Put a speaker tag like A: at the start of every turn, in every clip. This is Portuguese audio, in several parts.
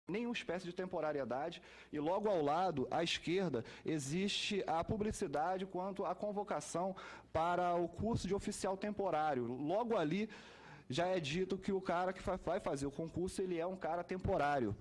A: nenhuma espécie de temporariedade, e logo ao lado, à esquerda, existe a publicidade quanto à convocação para o curso de oficial temporário. Logo ali, já é dito que o cara que vai fazer o concurso, ele é um cara temporário.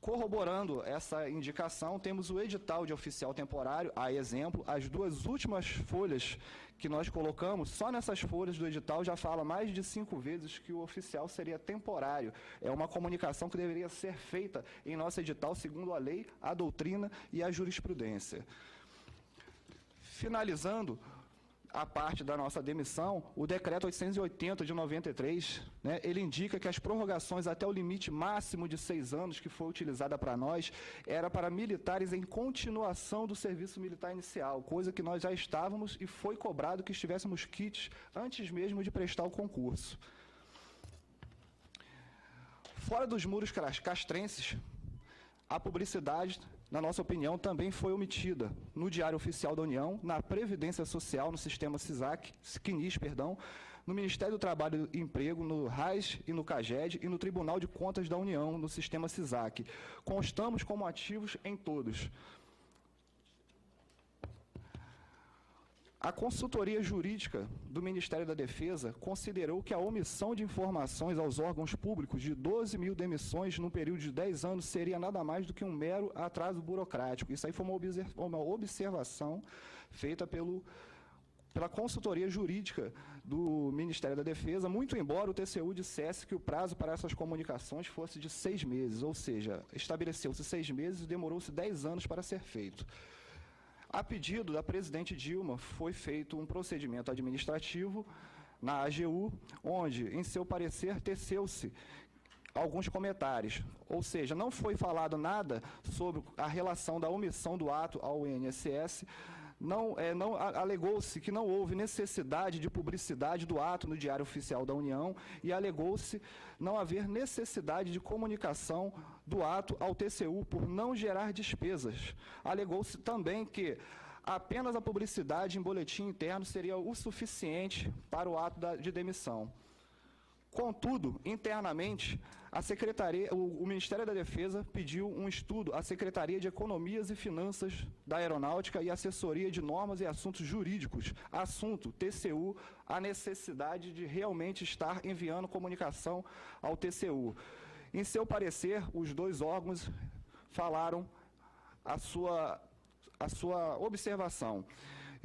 A: Corroborando essa indicação, temos o edital de oficial temporário, a exemplo, as duas últimas folhas que nós colocamos, só nessas folhas do edital já fala mais de 5 vezes que o oficial seria temporário. É uma comunicação que deveria ser feita em nosso edital segundo a lei, a doutrina e a jurisprudência. Finalizando a parte da nossa demissão, o decreto 880 de 93, ele indica que as prorrogações até o limite máximo de 6 anos que foi utilizada para nós, era para militares em continuação do serviço militar inicial, coisa que nós já estávamos e foi cobrado que estivéssemos quites antes mesmo de prestar o concurso. Fora dos muros castrenses, a publicidade, na nossa opinião, também foi omitida no Diário Oficial da União, na Previdência Social, no sistema CNIS, no Ministério do Trabalho e Emprego, no RAIS e no CAGED, e no Tribunal de Contas da União, no sistema CISAC. Constamos como ativos em todos. A consultoria jurídica do Ministério da Defesa considerou que a omissão de informações aos órgãos públicos de 12 mil demissões num período de 10 anos seria nada mais do que um mero atraso burocrático. Isso aí foi uma observação feita pela consultoria jurídica do Ministério da Defesa, muito embora o TCU dissesse que o prazo para essas comunicações fosse de 6 meses, ou seja, estabeleceu-se 6 meses e demorou-se 10 anos para ser feito. A pedido da presidente Dilma, foi feito um procedimento administrativo na AGU, onde, em seu parecer, teceu-se alguns comentários. Ou seja, não foi falado nada sobre a relação da omissão do ato ao INSS, alegou-se que não houve necessidade de publicidade do ato no Diário Oficial da União e alegou-se não haver necessidade de comunicação do ato ao TCU por não gerar despesas. Alegou-se também que apenas a publicidade em boletim interno seria o suficiente para o ato de demissão. Contudo, internamente, o Ministério da Defesa pediu um estudo à Secretaria de Economias e Finanças da Aeronáutica e Assessoria de Normas e Assuntos Jurídicos, assunto TCU, a necessidade de realmente estar enviando comunicação ao TCU. Em seu parecer, os dois órgãos falaram a sua observação.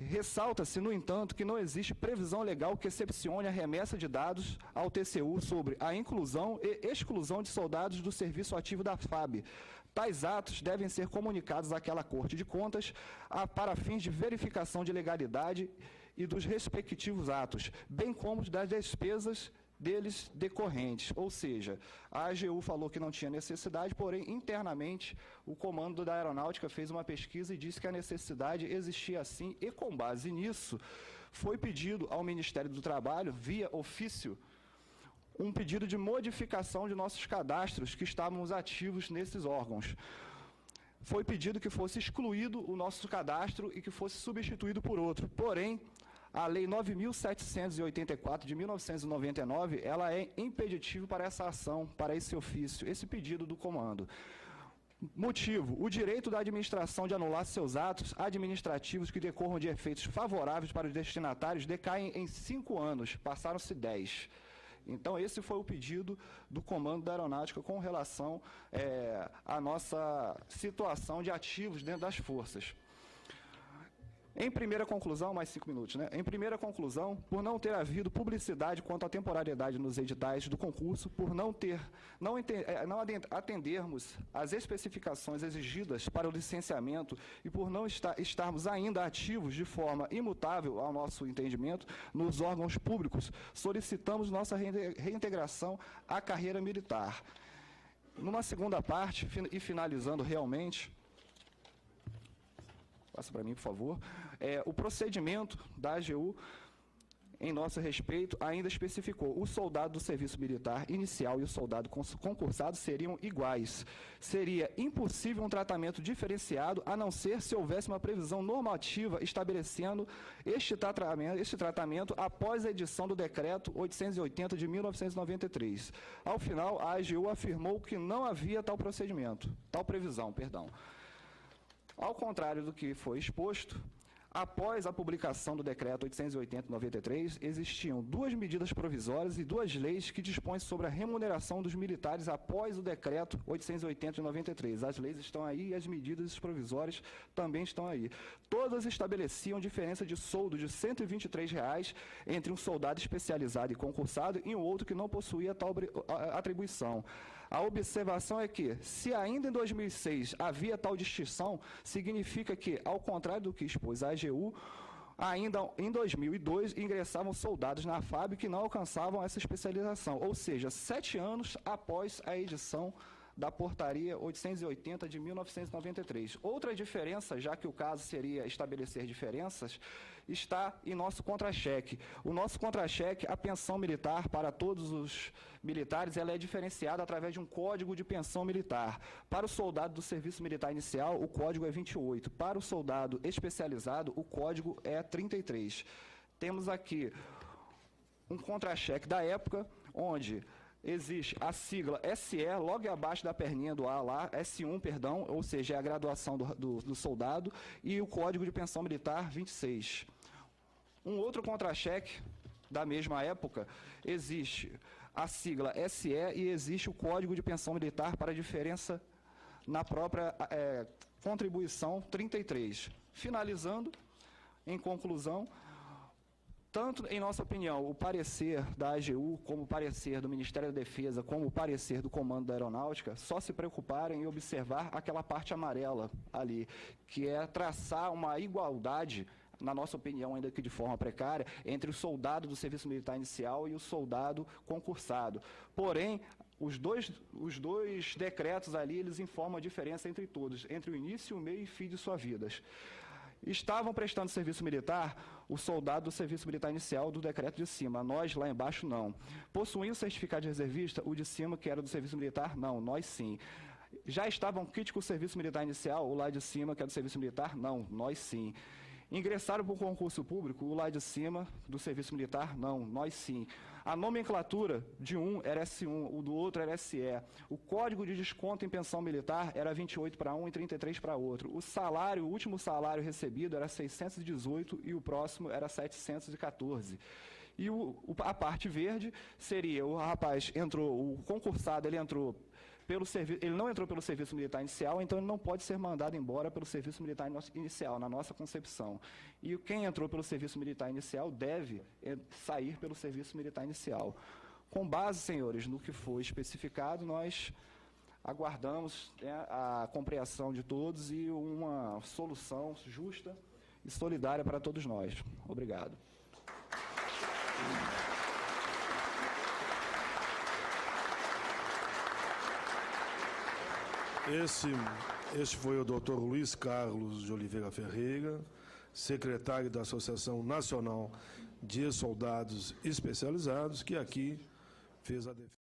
A: Ressalta-se, no entanto, que não existe previsão legal que excepcione a remessa de dados ao TCU sobre a inclusão e exclusão de soldados do serviço ativo da FAB. Tais atos devem ser comunicados àquela Corte de Contas para fins de verificação de legalidade e dos respectivos atos, bem como das despesas deles decorrentes, ou seja, a AGU falou que não tinha necessidade, porém, internamente, o Comando da Aeronáutica fez uma pesquisa e disse que a necessidade existia sim, e com base nisso, foi pedido ao Ministério do Trabalho, via ofício, um pedido de modificação de nossos cadastros que estávamos ativos nesses órgãos. Foi pedido que fosse excluído o nosso cadastro e que fosse substituído por outro, porém, a Lei 9.784, de 1999, ela é impeditivo para essa ação, para esse ofício, esse pedido do comando. Motivo: o direito da administração de anular seus atos administrativos que decorram de efeitos favoráveis para os destinatários decaem em 5 anos, passaram-se 10. Então, esse foi o pedido do Comando da Aeronáutica com relação à nossa situação de ativos dentro das forças. Em primeira conclusão, mais 5 minutos, Em primeira conclusão, por não ter havido publicidade quanto à temporariedade nos editais do concurso, por não atendermos às especificações exigidas para o licenciamento e por não estarmos ainda ativos de forma imutável, ao nosso entendimento, nos órgãos públicos, solicitamos nossa reintegração à carreira militar. Numa segunda parte, e finalizando realmente, passa para mim, por favor. O procedimento da AGU, em nosso respeito, ainda especificou: o soldado do serviço militar inicial e o soldado concursado seriam iguais. Seria impossível um tratamento diferenciado, a não ser se houvesse uma previsão normativa estabelecendo este tratamento após a edição do Decreto 880 de 1993. Ao final, a AGU afirmou que não havia tal previsão. Ao contrário do que foi exposto, após a publicação do Decreto 880 de 93, existiam duas medidas provisórias e duas leis que dispõem sobre a remuneração dos militares após o Decreto 880 de 93. As leis estão aí e as medidas provisórias também estão aí. Todas estabeleciam diferença de soldo de R$ 123 entre um soldado especializado e concursado e um outro que não possuía tal atribuição. A observação é que, se ainda em 2006 havia tal distinção, significa que, ao contrário do que expôs a AGU, ainda em 2002 ingressavam soldados na FAB que não alcançavam essa especialização, ou seja, 7 anos após a edição da Portaria 880 de 1993. Outra diferença, já que o caso seria estabelecer diferenças, está em nosso contra-cheque. O nosso contra-cheque, a pensão militar para todos os militares, ela é diferenciada através de um código de pensão militar. Para o soldado do serviço militar inicial, o código é 28. Para o soldado especializado, o código é 33. Temos aqui um contra-cheque da época, onde existe a sigla SE, logo abaixo da perninha do A lá, S1, perdão, ou seja, é a graduação do soldado, e o Código de Pensão Militar 26. Um outro contra-cheque da mesma época, existe a sigla SE e existe o Código de Pensão Militar para a diferença na própria contribuição 33. Finalizando, em conclusão, tanto, em nossa opinião, o parecer da AGU, como o parecer do Ministério da Defesa, como o parecer do Comando da Aeronáutica, só se preocuparem em observar aquela parte amarela ali, que é traçar uma igualdade, na nossa opinião, ainda que de forma precária, entre o soldado do serviço militar inicial e o soldado concursado. Porém, os dois decretos ali, eles informam a diferença entre todos, entre o início, o meio e fim de suas vidas. Estavam prestando serviço militar o soldado do serviço militar inicial do decreto de cima, nós lá embaixo não. Possuíam o certificado de reservista, o de cima, que era do serviço militar, não, nós sim. Já estavam críticos o serviço militar inicial, o lá de cima, que é do serviço militar, não, nós sim. Ingressaram para o concurso público, o lá de cima do serviço militar, não, nós sim. A nomenclatura de um era S1, o do outro era SE. O código de desconto em pensão militar era 28 para um e 33 para outro. O salário, o último salário recebido era 618 e o próximo era 714. E a parte verde seria, o rapaz entrou, o concursado, ele não entrou pelo serviço militar inicial, então ele não pode ser mandado embora pelo serviço militar inicial, na nossa concepção. E quem entrou pelo serviço militar inicial deve sair pelo serviço militar inicial. Com base, senhores, no que foi especificado, nós aguardamos a compreensão de todos e uma solução justa e solidária para todos nós. Obrigado.
B: Este foi o Dr. Luiz Carlos de Oliveira Ferreira, secretário da Associação Nacional de Soldados Especializados, que aqui fez a defesa.